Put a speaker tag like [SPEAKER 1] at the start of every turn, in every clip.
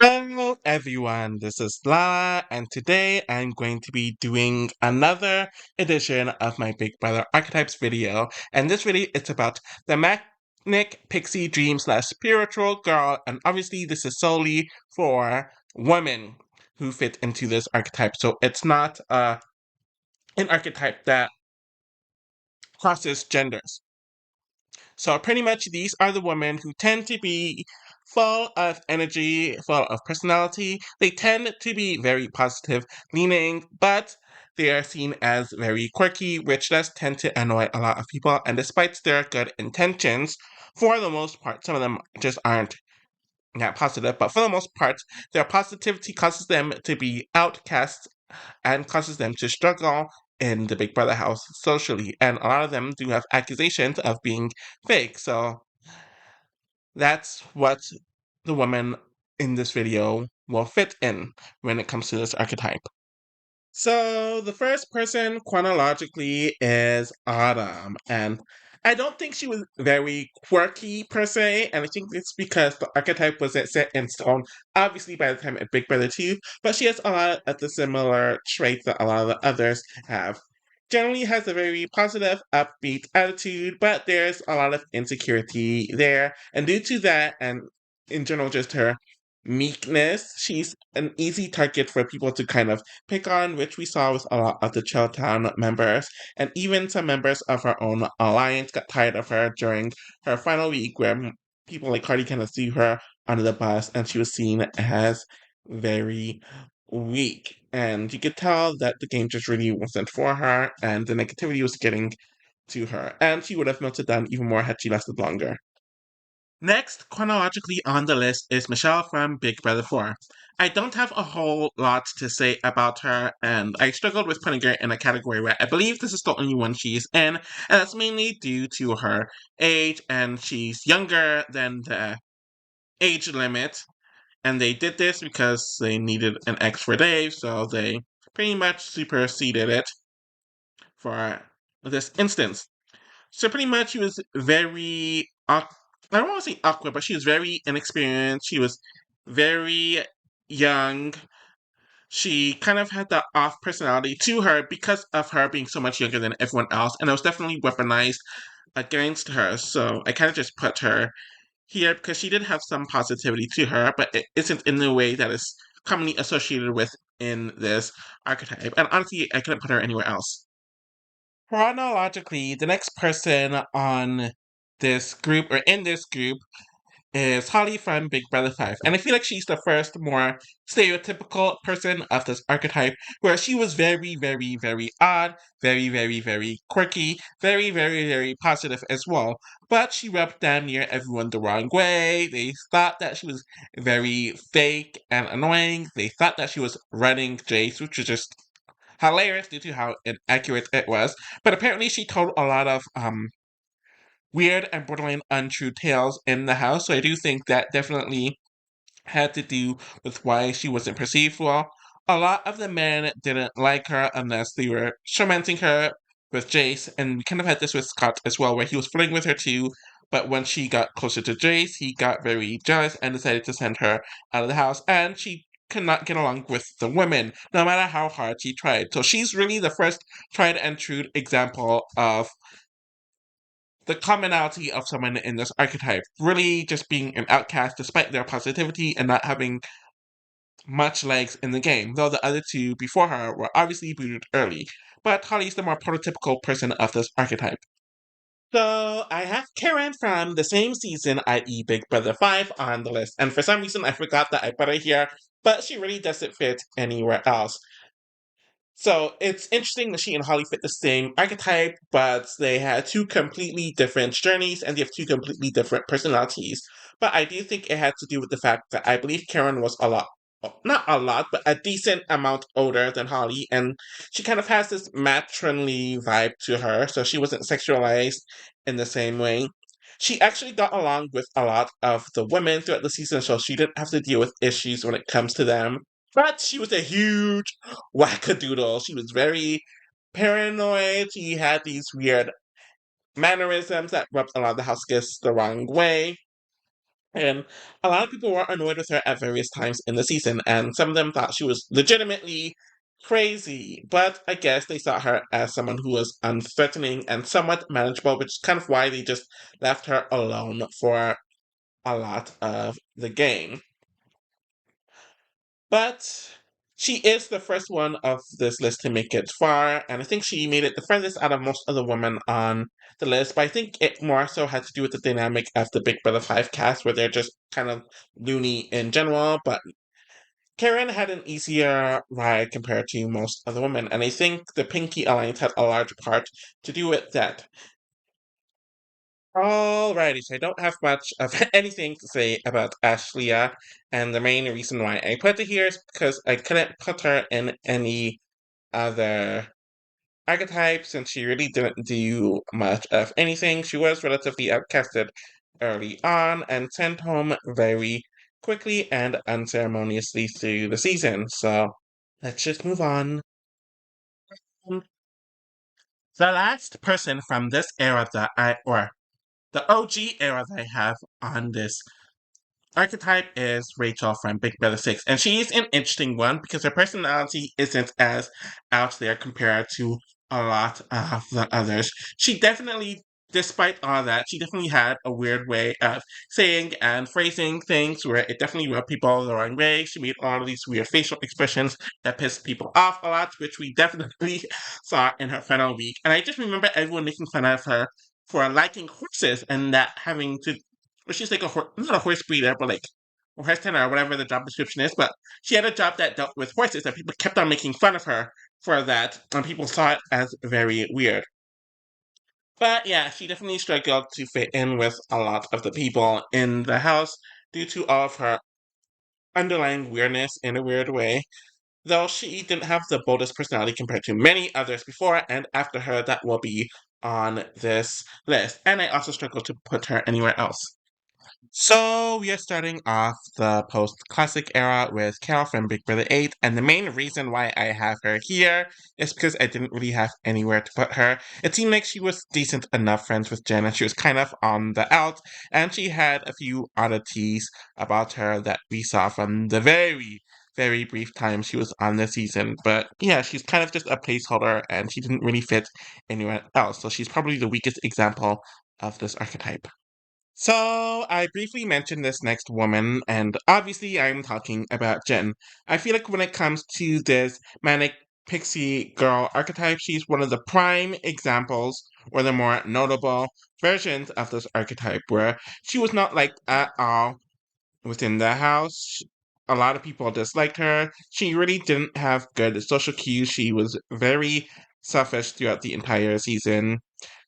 [SPEAKER 1] Hello everyone, this is Lala, and today I'm going to be doing another edition of my Big Brother Archetypes video. And this video is about the Manic Pixie Dream slash spiritual girl, and obviously this is solely for women who fit into this archetype. So it's not an archetype that crosses genders. So pretty much these are the women who tend to be full of energy, full of personality. They tend to be very positive leaning, but they are seen as very quirky, which does tend to annoy a lot of people. And despite their good intentions, for the most part, some of them just aren't that positive, but for the most part, their positivity causes them to be outcasts and causes them to struggle in the Big Brother house socially. And a lot of them do have accusations of being fake. So that's what the woman in this video will fit in when it comes to this archetype. So the first person chronologically is Autumn, and I don't think she was very quirky per se, and I think it's because the archetype wasn't set in stone, obviously by the time at Big Brother 2, but she has a lot of the similar traits that a lot of the others have. Generally has a very positive, upbeat attitude, but there's a lot of insecurity there, and due to that, and in general just her meekness, she's an easy target for people to kind of pick on, which we saw with a lot of the Chilltown members, and even some members of her own alliance got tired of her during her final week, where people like Cardi kind of threw her under the bus, and she was seen as very weak. And you could tell that the game just really wasn't for her, and the negativity was getting to her, and she would have melted down even more had she lasted longer. Next, chronologically on the list, is Michelle from Big Brother 4. I don't have a whole lot to say about her, and I struggled with putting her in a category where I believe this is the only one she's in, and that's mainly due to her age, and she's younger than the age limit, and they did this because they needed an X for Dave, so they pretty much superseded it for this instance. So pretty much she was very, I don't want to say awkward, but she was very inexperienced. She was very young. She kind of had that off personality to her because of her being so much younger than everyone else, and it was definitely weaponized against her. So I kind of just put her here because she did have some positivity to her, but it isn't in the way that is commonly associated with in this archetype. And honestly, I couldn't put her anywhere else. Chronologically, the next person on this group or in this group is Holly from Big Brother 5. And I feel like she's the first more stereotypical person of this archetype, where she was very, very, very odd, very, very, very quirky, very, very, very positive as well. But she rubbed damn near everyone the wrong way. They thought that she was very fake and annoying. They thought that she was running Jace, which was just hilarious due to how inaccurate it was. But apparently she told a lot of weird and borderline untrue tales in the house. So I do think that definitely had to do with why she wasn't perceived well. A lot of the men didn't like her unless they were tormenting her with Jace, and we kind of had this with Scott as well, where he was flirting with her too. But when she got closer to Jace, he got very jealous and decided to send her out of the house, and she could not get along with the women, no matter how hard she tried. So she's really the first tried and true example of the commonality of someone in this archetype, really just being an outcast despite their positivity and not having much legs in the game, though the other two before her were obviously booted early. But Holly's the more prototypical person of this archetype. So I have Karen from the same season, i.e. Big Brother 5, on the list. And for some reason I forgot that I put her here, but she really doesn't fit anywhere else. So it's interesting that she and Holly fit the same archetype, but they had two completely different journeys and they have two completely different personalities. But I do think it had to do with the fact that I believe Karen was a lot, not a lot, but a decent amount older than Holly, and she kind of has this matronly vibe to her, so she wasn't sexualized in the same way. She actually got along with a lot of the women throughout the season, so she didn't have to deal with issues when it comes to them. But she was a huge wackadoodle. She was very paranoid. She had these weird mannerisms that rubbed a lot of the house guests the wrong way. And a lot of people were annoyed with her at various times in the season, and some of them thought she was legitimately crazy. But I guess they saw her as someone who was unthreatening and somewhat manageable, which is kind of why they just left her alone for a lot of the game. But she is the first one of this list to make it far, and I think she made it the furthest out of most of the women on the list. But I think it more so had to do with the dynamic of the Big Brother 5 cast, where they're just kind of loony in general. But Karen had an easier ride compared to most of the women, and I think the Pinky Alliance had a large part to do with that. Alrighty, so I don't have much of anything to say about Ashlia, and the main reason why I put it here is because I couldn't put her in any other archetype since she really didn't do much of anything. She was relatively outcasted early on and sent home very quickly and unceremoniously through the season. So let's just move on. Um, The last person from this era or the OG era that I have on this archetype is Rachel from Big Brother 6. And she's an interesting one because her personality isn't as out there compared to a lot of the others. She definitely, despite all that, she definitely had a weird way of saying and phrasing things where it definitely rubbed people the wrong way. She made all of these weird facial expressions that pissed people off a lot, which we definitely saw in her final week. And I just remember everyone making fun of her for liking horses and that having to well, she's like not a horse breeder, but like a horse tender or whatever the job description is. But she had a job that dealt with horses, and people kept on making fun of her for that, and people saw it as very weird. But yeah, she definitely struggled to fit in with a lot of the people in the house due to all of her underlying weirdness in a weird way. Though she didn't have the boldest personality compared to many others before and after her that will be on this list. And I also struggle to put her anywhere else. So we are starting off the post-classic era with Carol from Big Brother 8, and the main reason why I have her here is because I didn't really have anywhere to put her. It seemed like she was decent enough friends with Jen, and she was kind of on the out, and she had a few oddities about her that we saw from the very, very brief time she was on the season. But yeah, she's kind of just a placeholder, and she didn't really fit anywhere else, so she's probably the weakest example of this archetype. So, I briefly mentioned this next woman, and obviously I'm talking about Jen. I feel like when it comes to this Manic Pixie girl archetype, she's one of the prime examples, or the more notable versions of this archetype, where she was not liked at all within the house. A lot of people disliked her. She really didn't have good social cues. She was very selfish throughout the entire season.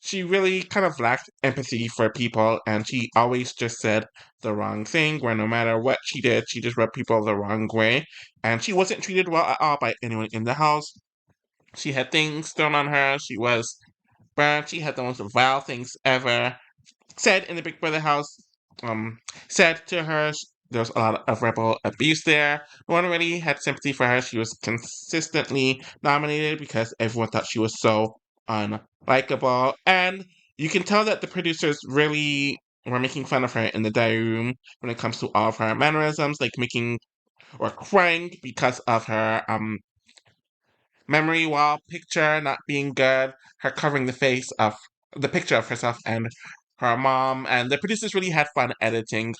[SPEAKER 1] She really kind of lacked empathy for people, and she always just said the wrong thing, where no matter what she did, she just rubbed people the wrong way. And she wasn't treated well at all by anyone in the house. She had things thrown on her. She was burned. She had the most vile things ever said in the Big Brother house, um, said to her. There was a lot of verbal abuse there. No one really had sympathy for her. She was consistently nominated because everyone thought she was so unlikable. And you can tell that the producers really were making fun of her in the diary room when it comes to all of her mannerisms, like making or crying because of her memory wall picture not being good, her covering the face of the picture of herself and her mom, and the producers really had fun editing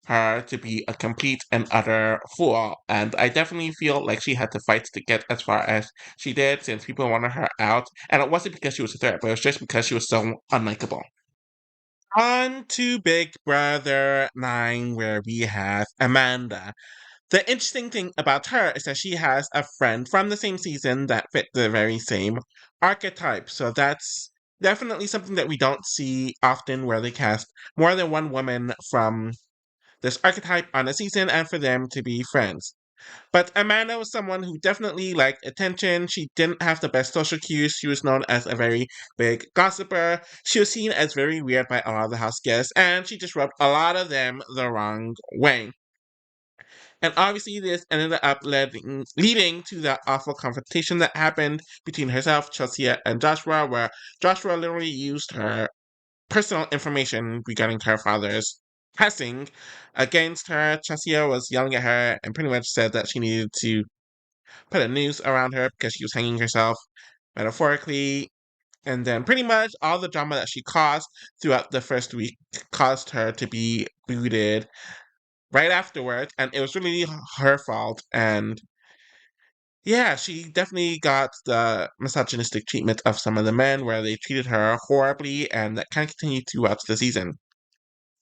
[SPEAKER 1] her to be a complete and utter fool. And I definitely feel like she had to fight to get as far as she did since people wanted her out. And it wasn't because she was a threat, but it was just because she was so unlikable. On to Big Brother 9, where we have Amanda. The interesting thing about her is that she has a friend from the same season that fit the very same archetype. So that's definitely something that we don't see often where they cast more than one woman from this archetype on a season and for them to be friends. But Amanda was someone who definitely liked attention. She didn't have the best social cues. She was known as a very big gossiper. She was seen as very weird by a lot of the house guests, and she just rubbed a lot of them the wrong way. And obviously, this ended up leading to that awful confrontation that happened between herself, Chelsea, and Joshua, where Joshua literally used her personal information regarding to her father's. pressing against her. Chesia was yelling at her and pretty much said that she needed to put a noose around her because she was hanging herself metaphorically. And then pretty much all the drama that she caused throughout the first week caused her to be booted right afterwards. And it was really her fault. And yeah, she definitely got the misogynistic treatment of some of the men where they treated her horribly, and that kind of continued throughout the season.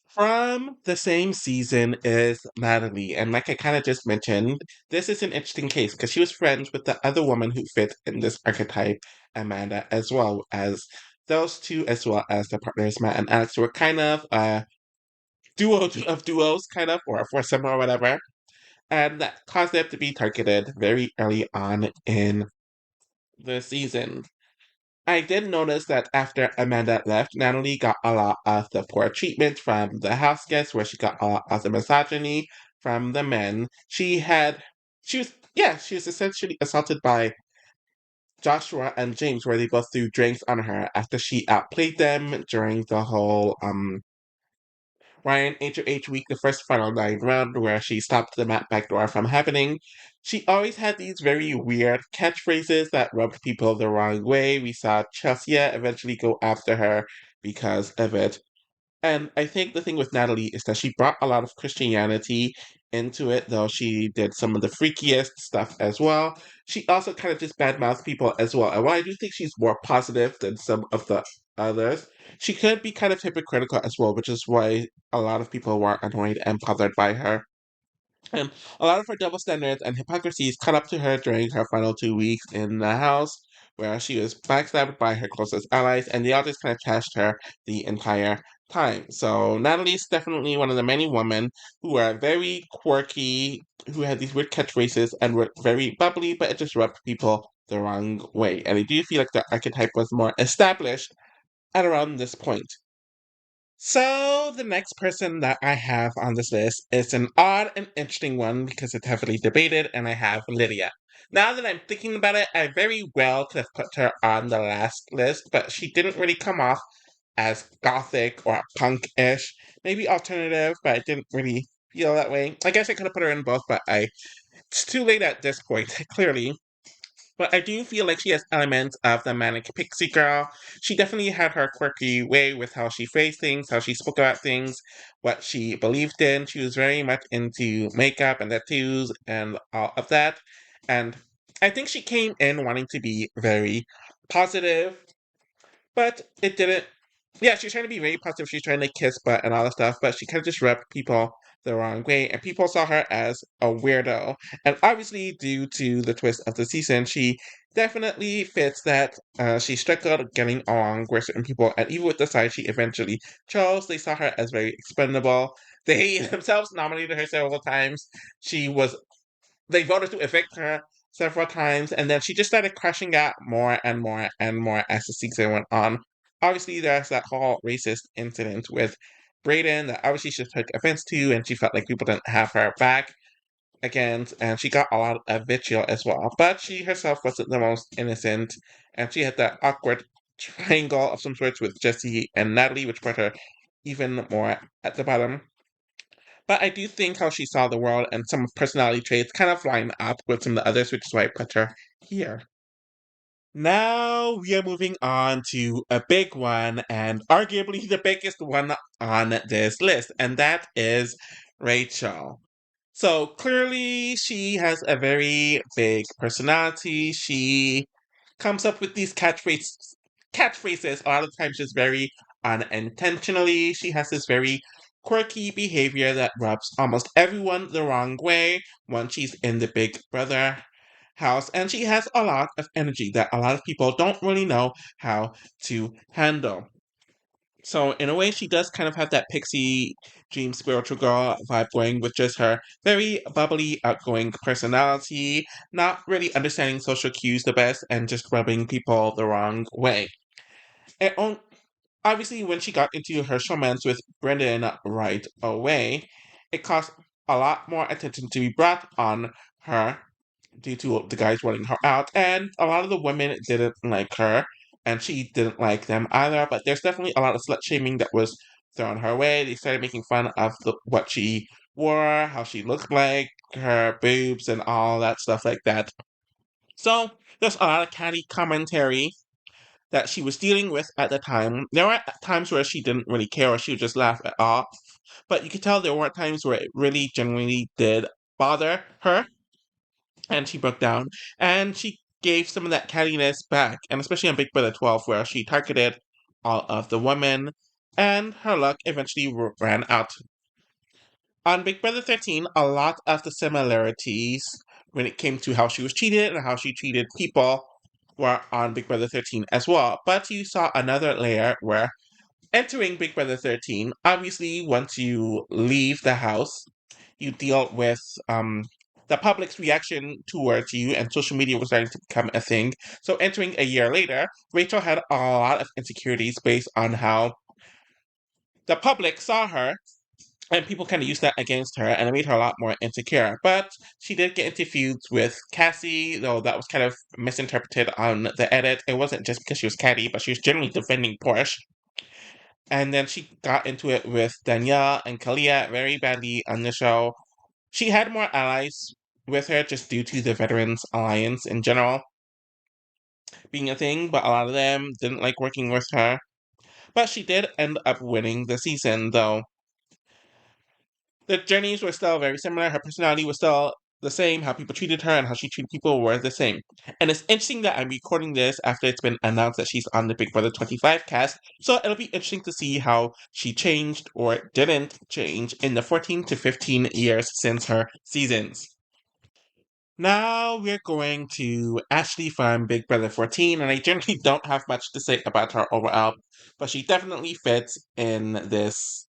[SPEAKER 1] From the same season is Natalie, and like I kind of just mentioned, this is an interesting case because she was friends with the other woman who fit in this archetype, Amanda, as well as those two, as well as the partners Matt and Alex, were kind of a duo of duos, kind of, or a foursome or whatever, and that caused them to be targeted very early on in the season. I did notice that after Amanda left, Natalie got a lot of the poor treatment from the house guests, where she got a lot of the misogyny from the men. She was essentially assaulted by Joshua and James, where they both threw drinks on her after she outplayed them during the whole Ryan HOH week, the first final night round, where she stopped the Matt backdoor from happening. She always had these very weird catchphrases that rubbed people the wrong way. We saw Chelsea eventually go after her because of it. And I think the thing with Natalie is that she brought a lot of Christianity into it, though she did some of the freakiest stuff as well. She also kind of just badmouthed people as well. And while I do think she's more positive than some of the others, she could be kind of hypocritical as well, which is why a lot of people were annoyed and bothered by her. And a lot of her double standards and hypocrisies caught up to her during her final 2 weeks in the house, where she was backstabbed by her closest allies, and they all just kind of trashed her the entire time. So Natalie's definitely one of the many women who are very quirky, who had these weird catchphrases and were very bubbly, but it just rubbed people the wrong way. And I do feel like the archetype was more established at around this point. So, the next person that I have on this list is an odd and interesting one because it's heavily debated, and I have Lydia. Now that I'm thinking about it, I very well could have put her on the last list, but she didn't really come off as gothic or punk-ish. Maybe alternative, but I didn't really feel that way. I guess I could have put her in both, but it's too late at this point, clearly. But I do feel like she has elements of the Manic Pixie girl. She definitely had her quirky way with how she phrased things, how she spoke about things, what she believed in. She was very much into makeup and tattoos and all of that. And I think she came in wanting to be very positive, but it didn't. Yeah, she's trying to be very positive. She's trying to kiss butt and all that stuff, but she kind of just rubbed people the wrong way, and people saw her as a weirdo. And obviously, due to the twist of the season, she definitely fits that. She struggled getting along with certain people, and even with the side she eventually chose, they saw her as very expendable. They themselves nominated her several times. She was They voted to evict her several times, and then she just started crashing out more and more and more as the season went on. Obviously, there's that whole racist incident with Brayden that obviously she took offense to, and she felt like people didn't have her back against, and she got a lot of vitriol as well. But she herself wasn't the most innocent, and she had that awkward triangle of some sorts with Jesse and Natalie, which put her even more at the bottom. But I do think how she saw the world and some personality traits kind of line up with some of the others, which is why I put her here. Now we are moving on to a big one, and arguably the biggest one on this list, and that is Rachel. So clearly, she has a very big personality. She comes up with these catchphrases a lot of times just very unintentionally. She has this very quirky behavior that rubs almost everyone the wrong way when she's in the Big Brother house, and she has a lot of energy that a lot of people don't really know how to handle. So in a way, she does kind of have that pixie dream spiritual girl vibe going with just her very bubbly, outgoing personality, not really understanding social cues the best, and just rubbing people the wrong way. And obviously, when she got into her showmance with Brendan right away, it caused a lot more attention to be brought on her due to the guys wanting her out, and a lot of the women didn't like her, and she didn't like them either. But there's definitely a lot of slut shaming that was thrown her way. They started making fun of what she wore, how she looked like, her boobs, and all that stuff like that. So there's a lot of catty commentary that she was dealing with at the time. There were times where she didn't really care or she would just laugh it off. But you could tell there were times where it really genuinely did bother her and she broke down. And she gave some of that cattiness back, and especially on Big Brother 12, where she targeted all of the women, and her luck eventually ran out. On Big Brother 13, a lot of the similarities when it came to how she was treated and how she treated people were on Big Brother 13 as well. But you saw another layer where entering Big Brother 13, obviously, once you leave the house, you deal with the public's reaction towards you, and social media was starting to become a thing. So, entering a year later, Rachel had a lot of insecurities based on how the public saw her, and people kind of used that against her, and it made her a lot more insecure. But she did get into feuds with Cassie, though that was kind of misinterpreted on the edit. It wasn't just because she was catty, but she was generally defending Porsche. And then she got into it with Danielle and Kalia very badly on the show. She had more allies with her just due to the Veterans Alliance in general being a thing, but a lot of them didn't like working with her. But she did end up winning the season, though. The journeys were still very similar. Her personality was still the same. How people treated her and how she treated people were the same. And it's interesting that I'm recording this after it's been announced that she's on the Big Brother 25 cast. So it'll be interesting to see how she changed or didn't change in the 14 to 15 years since her seasons. Now we're going to Ashley from Big Brother 14, and I generally don't have much to say about her overall, but she definitely fits in this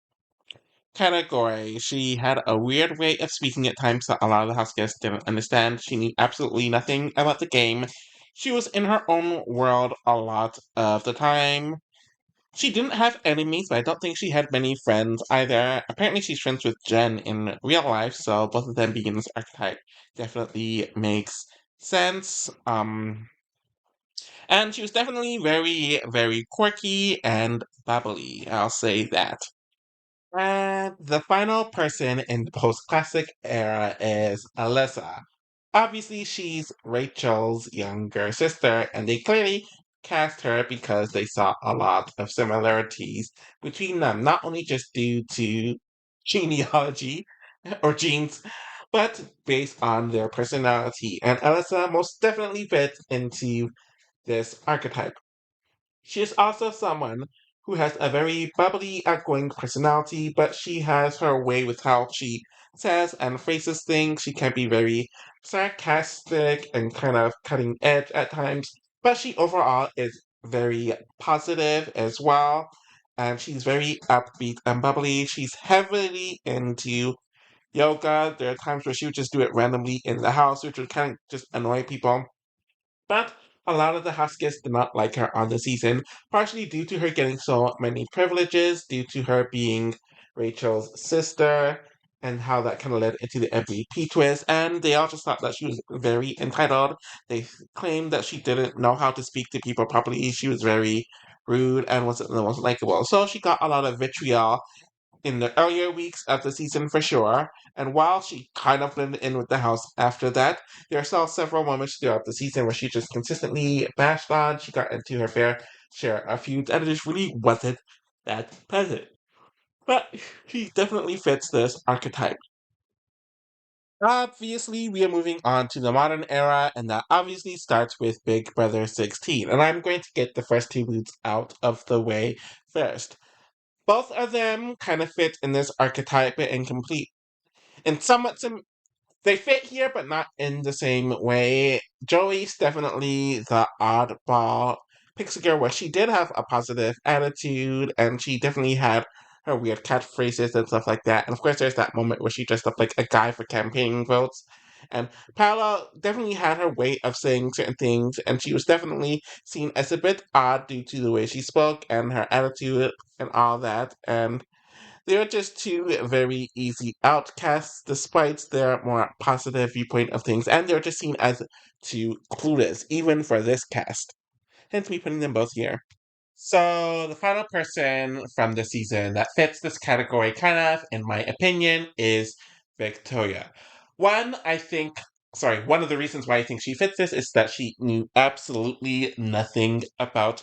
[SPEAKER 1] category. She had a weird way of speaking at times that a lot of the house guests didn't understand. She knew absolutely nothing about the game. She was in her own world a lot of the time. She didn't have enemies, but I don't think she had many friends either. Apparently, she's friends with Jen in real life, so both of them being in this archetype definitely makes sense. And she was definitely very, very quirky and bubbly. I'll say that. And the final person in the post-classic era is Alyssa. Obviously, she's Rachel's younger sister, and they clearly cast her because they saw a lot of similarities between them, not only just due to genealogy or genes, but based on their personality. And Alyssa most definitely fits into this archetype. She is also someone who has a very bubbly, outgoing personality, but she has her way with how she says and phrases things. She can be very sarcastic and kind of cutting edge at times, but she overall is very positive as well. And she's very upbeat and bubbly. She's heavily into yoga. There are times where she would just do it randomly in the house, which would kind of just annoy people. But a lot of the Huskies did not like her on the season, partially due to her getting so many privileges, due to her being Rachel's sister, and how that kind of led into the MVP twist. And they all just thought that she was very entitled. They claimed that she didn't know how to speak to people properly. She was very rude and wasn't the most likable. So she got a lot of vitriol in the earlier weeks of the season for sure, and while she kind of blended in with the house after that, there are still several moments throughout the season where she just consistently bashed on, she got into her fair share of feuds, and it just really wasn't that pleasant. But she definitely fits this archetype. Obviously, we are moving on to the modern era, and that obviously starts with Big Brother 16. And I'm going to get the first two moods out of the way first. Both of them kind of fit in this archetype and complete in somewhat they fit here, but not in the same way. Joey's definitely the oddball Pixie girl, where she did have a positive attitude, and she definitely had her weird catchphrases and stuff like that. And of course, there's that moment where she dressed up like a guy for campaigning votes. And Paola definitely had her way of saying certain things, and she was definitely seen as a bit odd due to the way she spoke and her attitude and all that. And they are just two very easy outcasts, despite their more positive viewpoint of things, and they're just seen as too clueless, even for this cast. Hence me putting them both here. So, the final person from the season that fits this category, kind of, in my opinion, is Victoria. One, I think, sorry, one of the reasons why I think she fits this is that she knew absolutely nothing about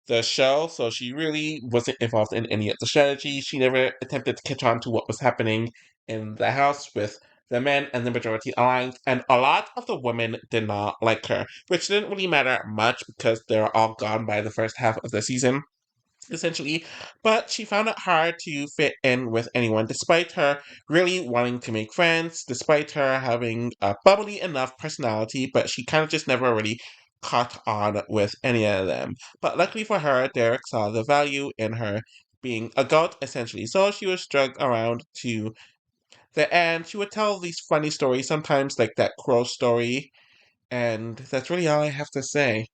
[SPEAKER 1] the show. So, she really wasn't involved in any of the strategy. She never attempted to catch on to what was happening in the house with the men and the majority alliance. And a lot of the women did not like her, which didn't really matter much because they're all gone by the first half of the season, essentially. But she found it hard to fit in with anyone, despite her really wanting to make friends, despite her having a bubbly enough personality, but she kind of just never really caught on with any of them. But luckily for her, Derek saw the value in her being a goat, essentially. So she was dragged around to the end. She would tell these funny stories, sometimes like that crow story, and that's really all I have to say.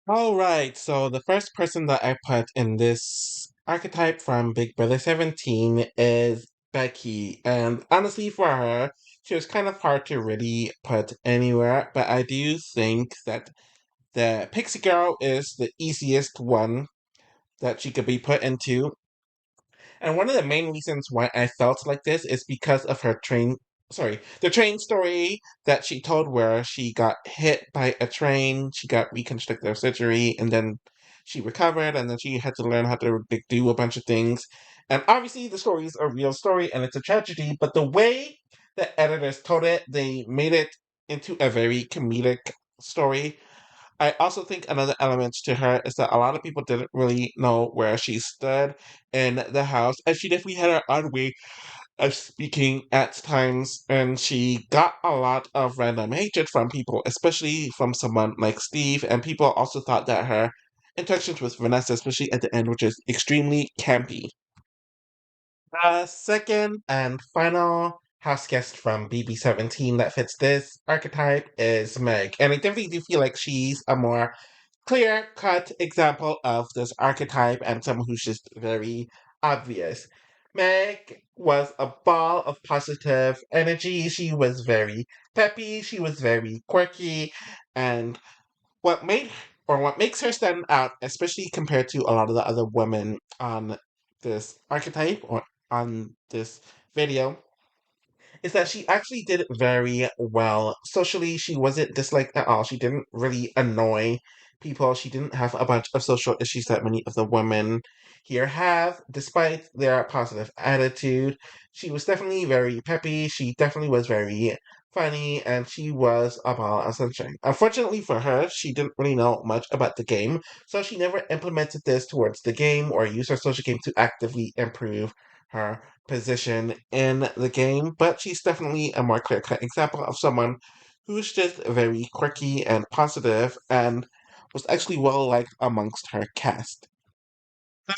[SPEAKER 1] All right, so the first person that I put in this archetype from Big Brother 17 is Becky. And honestly, for her, she was kind of hard to really put anywhere, but I do think that the Pixie Girl is the easiest one that she could be put into. And one of the main reasons why I felt like this is because of her the train story that she told where she got hit by a train, she got reconstructive surgery, and then she recovered, and then she had to learn how to do a bunch of things. And obviously, the story is a real story and it's a tragedy, but the way the editors told it, they made it into a very comedic story. I also think another element to her is that a lot of people didn't really know where she stood in the house, and she definitely had her own way of speaking at times, and she got a lot of random hatred from people, especially from someone like Steve, and people also thought that her interactions with Vanessa, especially at the end, were just extremely campy. The second and final house guest from BB17 that fits this archetype is Meg. And I definitely do feel like she's a more clear cut example of this archetype and someone who's just very obvious. Meg was a ball of positive energy. She was very peppy, she was very quirky, and what makes her stand out, especially compared to a lot of the other women on this archetype or on this video, is that she actually did very well socially. She wasn't disliked at all. She didn't really annoy people. She didn't have a bunch of social issues that many of the women here have, despite their positive attitude. She was definitely very peppy. She definitely was very funny, and she was a ball of sunshine. Unfortunately for her, she didn't really know much about the game, so she never implemented this towards the game or used her social game to actively improve her position in the game, but she's definitely a more clear cut example of someone who's just very quirky and positive and was actually well liked amongst her cast.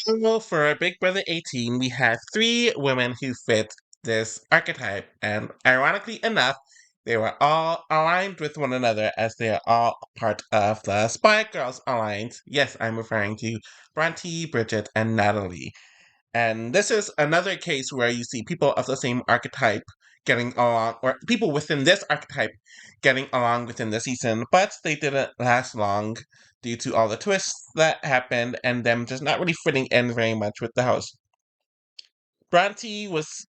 [SPEAKER 1] So for Big Brother 18, we had three women who fit this archetype, and ironically enough, they were all aligned with one another as they are all part of the Spy Girls Alliance. Yes, I'm referring to Bronte, Bridget, and Natalie. And this is another case where you see people of the same archetype getting along, or people within this archetype getting along within the season, but they didn't last long due to all the twists that happened and them just not really fitting in very much with the house. Bronte was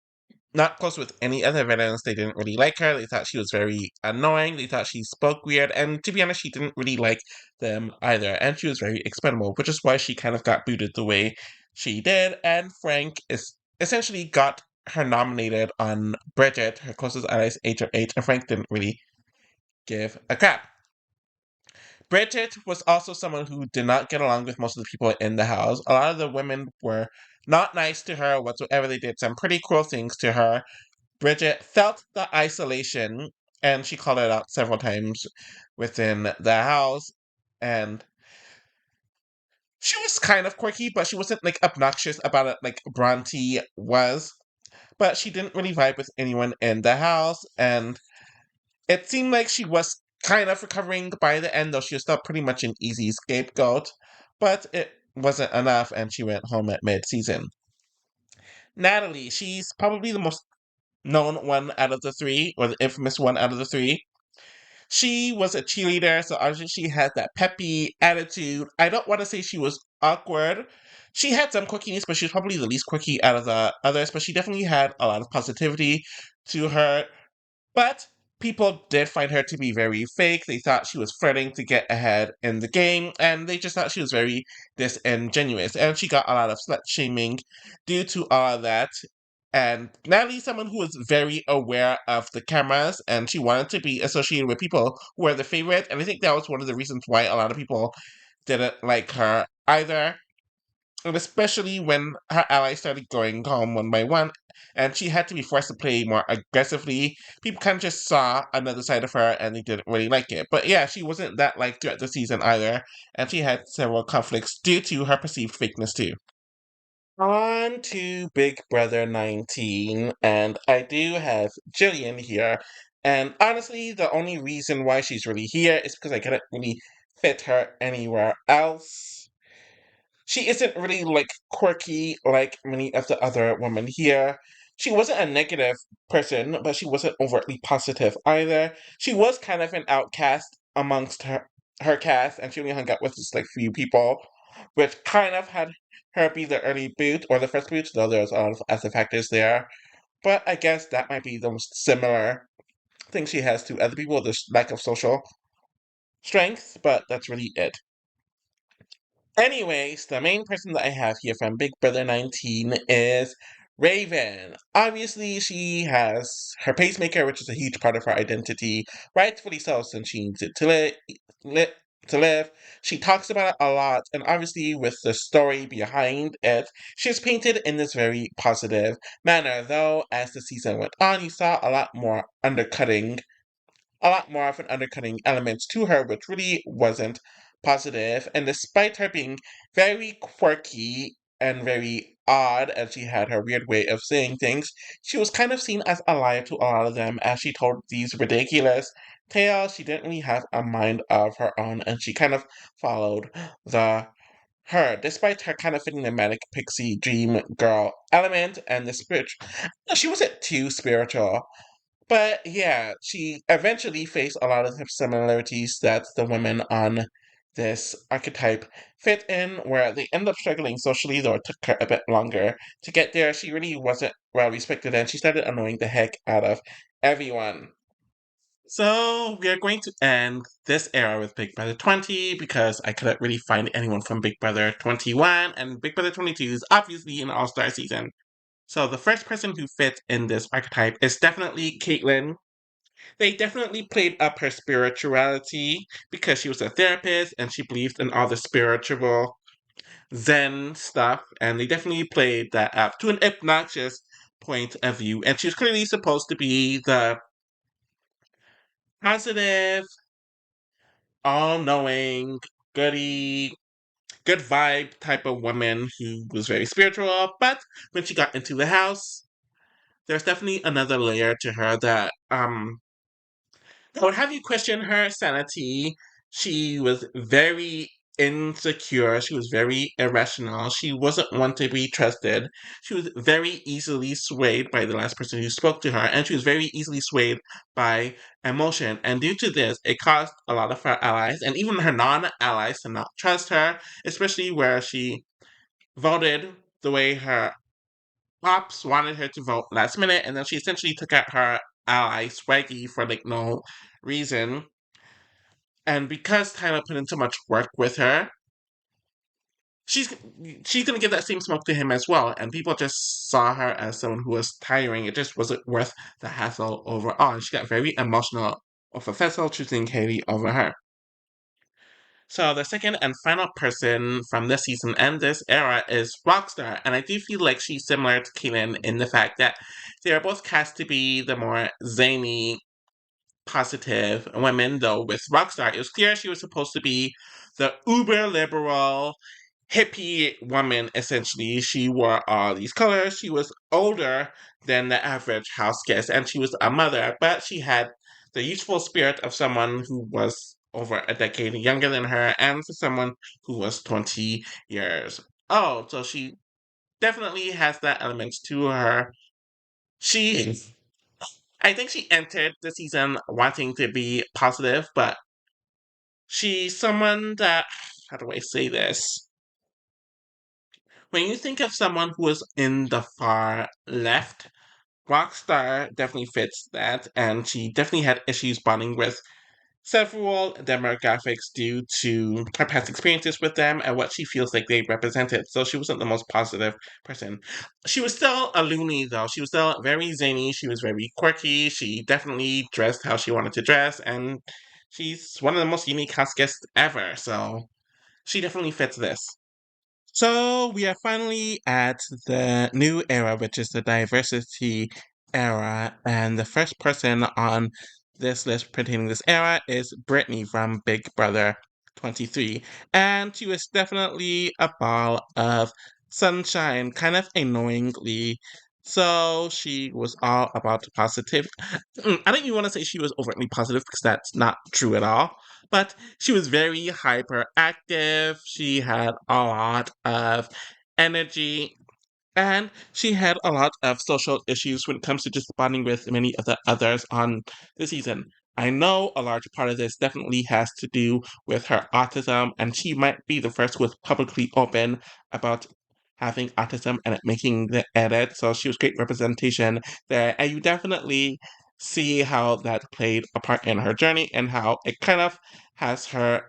[SPEAKER 1] not close with any other villains. They didn't really like her. They thought she was very annoying. They thought she spoke weird. And to be honest, she didn't really like them either. And she was very expendable, which is why she kind of got booted the way she did. And Frank is essentially got her nominated on Bridget, her closest allies, HOH, and Frank didn't really give a crap. Bridget was also someone who did not get along with most of the people in the house. A lot of the women were not nice to her whatsoever. They did some pretty cruel things to her. Bridget felt the isolation, and she called it out several times within the house. And she was kind of quirky, but she wasn't like obnoxious about it like Bronte was. But she didn't really vibe with anyone in the house, and it seemed like she was kind of recovering by the end, though she was still pretty much an easy scapegoat. But it wasn't enough, and she went home at mid season. Natalie, she's probably the most known one out of the three, or the infamous one out of the three. She was a cheerleader, so obviously she had that peppy attitude. I don't want to say she was awkward. She had some quirkiness, but she was probably the least quirky out of the others, but she definitely had a lot of positivity to her. But people did find her to be very fake. They thought she was flirting to get ahead in the game, and they just thought she was very disingenuous. And she got a lot of slut shaming due to all of that. And Natalie's someone who was very aware of the cameras, and she wanted to be associated with people who were the favorite. And I think that was one of the reasons why a lot of people didn't like her either, and especially when her allies started going home one by one, and she had to be forced to play more aggressively. People kind of just saw another side of her and they didn't really like it. But yeah, she wasn't that liked throughout the season either, and she had several conflicts due to her perceived fakeness too. On to Big Brother 19, and I do have Jillian here. And honestly, the only reason why she's really here is because I couldn't really fit her anywhere else. She isn't really like quirky like many of the other women here. She wasn't a negative person, but she wasn't overtly positive either. She was kind of an outcast amongst her cast, and she only hung out with just like few people, which kind of had her be the early boot or the first boot, though there's a lot of other factors there. But I guess that might be the most similar thing she has to other people, this lack of social strength, but that's really it. Anyways, the main person that I have here from Big Brother 19 is Raven. Obviously, she has her pacemaker, which is a huge part of her identity, rightfully so, since she needs it to live. She talks about it a lot, and obviously, with the story behind it, she's painted in this very positive manner. Though, as the season went on, you saw a lot more of an undercutting elements to her, which really wasn't positive. And despite her being very quirky and very odd, as she had her weird way of saying things, she was kind of seen as a liar to a lot of them as she told these ridiculous tales. She didn't really have a mind of her own, and she kind of followed the her, despite her kind of fitting the manic pixie dream girl element and the spiritual. She wasn't too spiritual, but yeah, she eventually faced a lot of the similarities that the women on this archetype fit in, where they end up struggling socially, though it took her a bit longer to get there. She really wasn't well respected, and she started annoying the heck out of everyone. So we are going to end this era with Big Brother 20 because I couldn't really find anyone from Big Brother 21, and Big Brother 22 is obviously an all-star season. So the first person who fits in this archetype is definitely Caitlyn. They definitely played up her spirituality because she was a therapist and she believed in all the spiritual Zen stuff, and they definitely played that up to an obnoxious point of view. And she was clearly supposed to be the positive, all knowing, goody, good vibe type of woman who was very spiritual, but when she got into the house, there's definitely another layer to her that would have you question her sanity. She was very insecure. She was very irrational. She wasn't one to be trusted. She was very easily swayed by the last person who spoke to her, and she was very easily swayed by emotion. And due to this, it caused a lot of her allies and even her non allies to not trust her, especially where she voted the way her Pops wanted her to vote last minute, and then she essentially took out her ally Swaggy for like no reason. And because Tyler put in so much work with her, she's she's gonna give that same smoke to him as well. And people just saw her as someone who was tiring. It just wasn't worth the hassle overall. And she got very emotional over Fessel choosing Haley over her. So the second and final person from this season and this era is Rockstar, and I do feel like she's similar to Kaylin in the fact that they are both cast to be the more zany, positive women, though with Rockstar, it was clear she was supposed to be the uber liberal, hippie woman, essentially. She wore all these colors. She was older than the average house guest, and she was a mother, but she had the youthful spirit of someone who was over a decade younger than her, and for someone who was 20 years old. So she definitely has that element to her. She I think she entered the season wanting to be positive, but she's someone that, how do I say this? When you think of someone who is in the far left, Rockstar definitely fits that, and she definitely had issues bonding with several demographics due to her past experiences with them and what she feels like they represented. So she wasn't the most positive person. She was still a loony, though. She was still very zany. She was very quirky. She definitely dressed how she wanted to dress, and she's one of the most unique house guests ever. So she definitely fits this. So we are finally at the new era, which is the diversity era, and the first person on this list pertaining this era is Brittany from Big Brother 23, and she was definitely a ball of sunshine, kind of annoyingly. So she was all about positive. I don't even want to say she was overtly positive because that's not true at all. But she was very hyperactive. She had a lot of energy and she had a lot of social issues when it comes to just bonding with many of the others on the season. I know a large part of this definitely has to do with her autism, and she might be the first who was publicly open about having autism and making the edit. So she was great representation there, and you definitely see how that played a part in her journey and how it kind of has her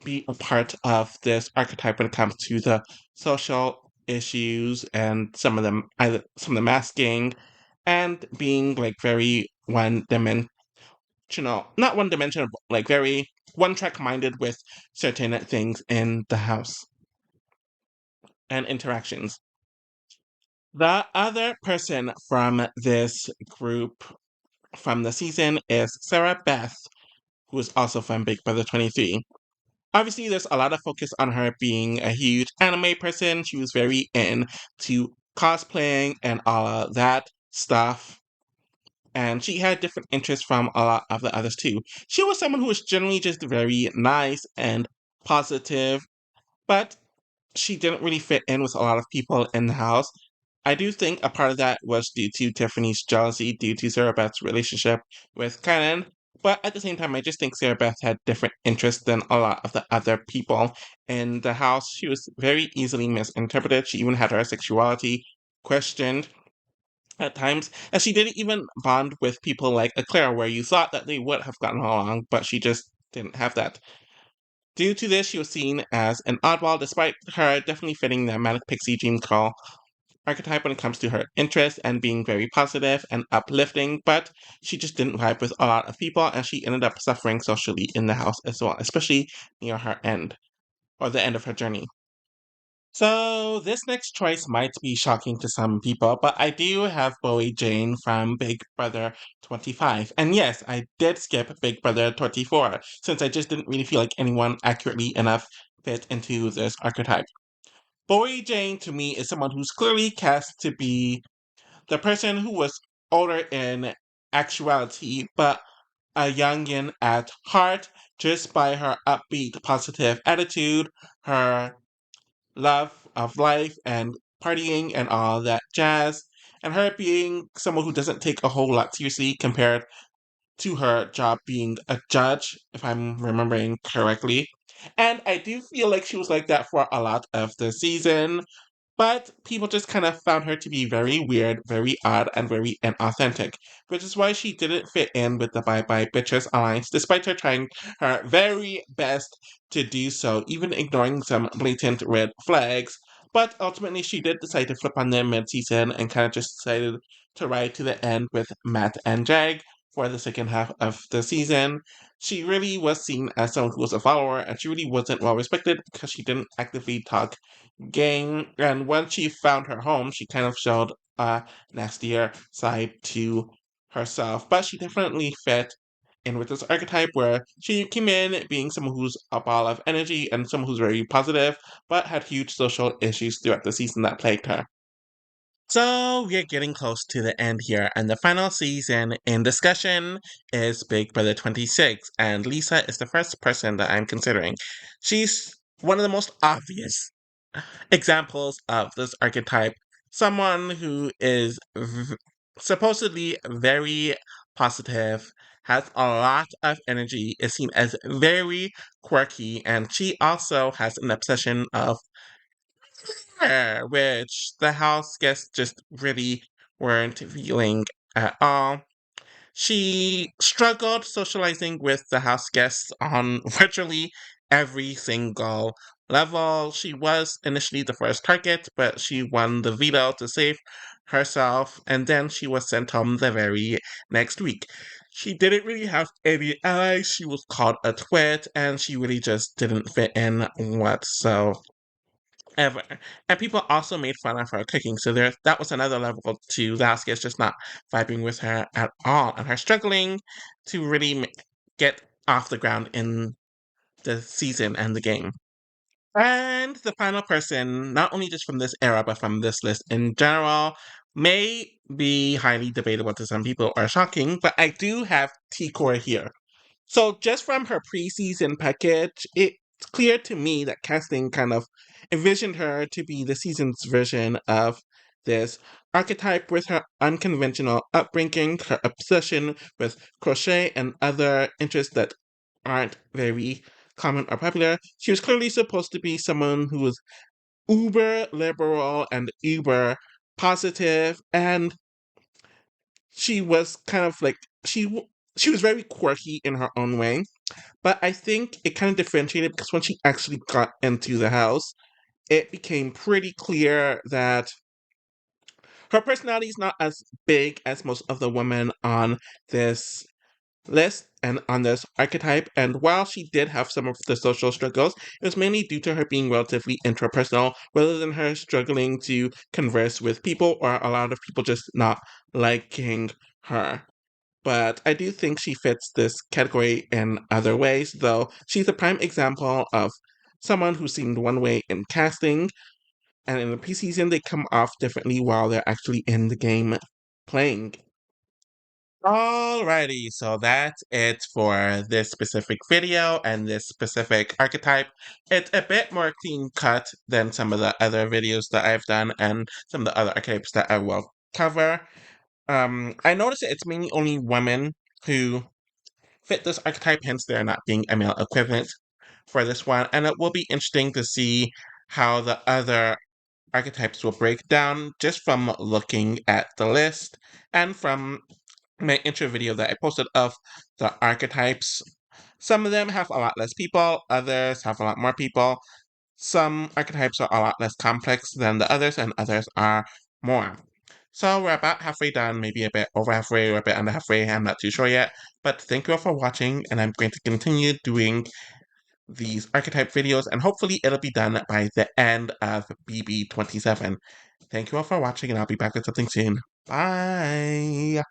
[SPEAKER 1] be a part of this archetype when it comes to the social issues and some of them either some of the masking and being like very one dimensional, not one dimensional, like very one track minded with certain things in the house and interactions. The other person from this group from the season is Sarah Beth, who is also from Big Brother 23. Obviously, there's a lot of focus on her being a huge anime person. She was very into cosplaying and all of that stuff. And she had different interests from a lot of the others too. She was someone who was generally just very nice and positive, but she didn't really fit in with a lot of people in the house. I do think a part of that was due to Tiffany's jealousy due to Sarah Beth's relationship with Kanan. But at the same time, I just think Sarah Beth had different interests than a lot of the other people in the house. She was very easily misinterpreted. She even had her sexuality questioned at times. And she didn't even bond with people like Claire, where you thought that they would have gotten along, but she just didn't have that. Due to this, she was seen as an oddball, despite her definitely fitting the Manic Pixie Dream Girl archetype when it comes to her interests and being very positive and uplifting, but she just didn't vibe with a lot of people and she ended up suffering socially in the house as well, especially near her end or the end of her journey. So, this next choice might be shocking to some people, but I do have Bowie Jane from Big Brother 25. And yes, I did skip Big Brother 24 since I just didn't really feel like anyone accurately enough fit into this archetype. Bowie Jane to me is someone who's clearly cast to be the person who was older in actuality, but a youngin at heart just by her upbeat, positive attitude, her love of life and partying and all that jazz, and her being someone who doesn't take a whole lot seriously compared to her job being a judge, if I'm remembering correctly. And I do feel like she was like that for a lot of the season. But people just kind of found her to be very weird, very odd, and very inauthentic, which is why she didn't fit in with the Bye Bye Bitches alliance, despite her trying her very best to do so, even ignoring some blatant red flags. But ultimately, she did decide to flip on them mid season and kind of just decided to ride to the end with Matt and Jag for the second half of the season. She really was seen as someone who was a follower, and she really wasn't well respected because she didn't actively talk game. And when she found her home, she kind of showed a nastier side to herself. But she definitely fit in with this archetype where she came in being someone who's a ball of energy and someone who's very positive, but had huge social issues throughout the season that plagued her. So we're getting close to the end here, and the final season in discussion is Big Brother 26, and Lisa is the first person that I'm considering. She's one of the most obvious examples of this archetype. Someone who is supposedly very positive, has a lot of energy, is seen as very quirky, and she also has an obsession of hair, which the house guests just really weren't feeling at all. She struggled socializing with the house guests on virtually every single level. She was initially the first target, but she won the veto to save herself, and then she was sent home the very next week. She didn't really have any allies. She was called a twit, and she really just didn't fit in whatsoever ever. And people also made fun of her cooking. So that was another level to the house guests just not vibing with her at all, and her struggling to really get off the ground in the season and the game. And the final person, not only just from this era, but from this list in general, may be highly debatable to some people or shocking, but I do have T-Core here. So just from her preseason package, it's clear to me that casting kind of envisioned her to be the season's version of this archetype with her unconventional upbringing, her obsession with crochet and other interests that aren't very common or popular. She was clearly supposed to be someone who was uber liberal and uber positive, and she was kind of like she was very quirky in her own way, but I think it kind of differentiated because when she actually got into the house, it became pretty clear that her personality is not as big as most of the women on this list and on this archetype. And while she did have some of the social struggles, it was mainly due to her being relatively intrapersonal rather than her struggling to converse with people or a lot of people just not liking her. But I do think she fits this category in other ways, though she's a prime example of someone who seemed one way in casting, and in the preseason they come off differently while they're actually in the game playing. Alrighty, so that's it for this specific video and this specific archetype. It's a bit more clean cut than some of the other videos that I've done and some of the other archetypes that I will cover. I noticed that it's mainly only women who fit this archetype, hence there not being a male equivalent for this one. And it will be interesting to see how the other archetypes will break down just from looking at the list and from my intro video that I posted of the archetypes. Some of them have a lot less people, others have a lot more people. Some archetypes are a lot less complex than the others, and others are more. So we're about halfway done, maybe a bit over halfway or a bit under halfway, I'm not too sure yet. But thank you all for watching, and I'm going to continue doing these archetype videos, and hopefully it'll be done by the end of BB27. Thank you all for watching, and I'll be back with something soon. Bye!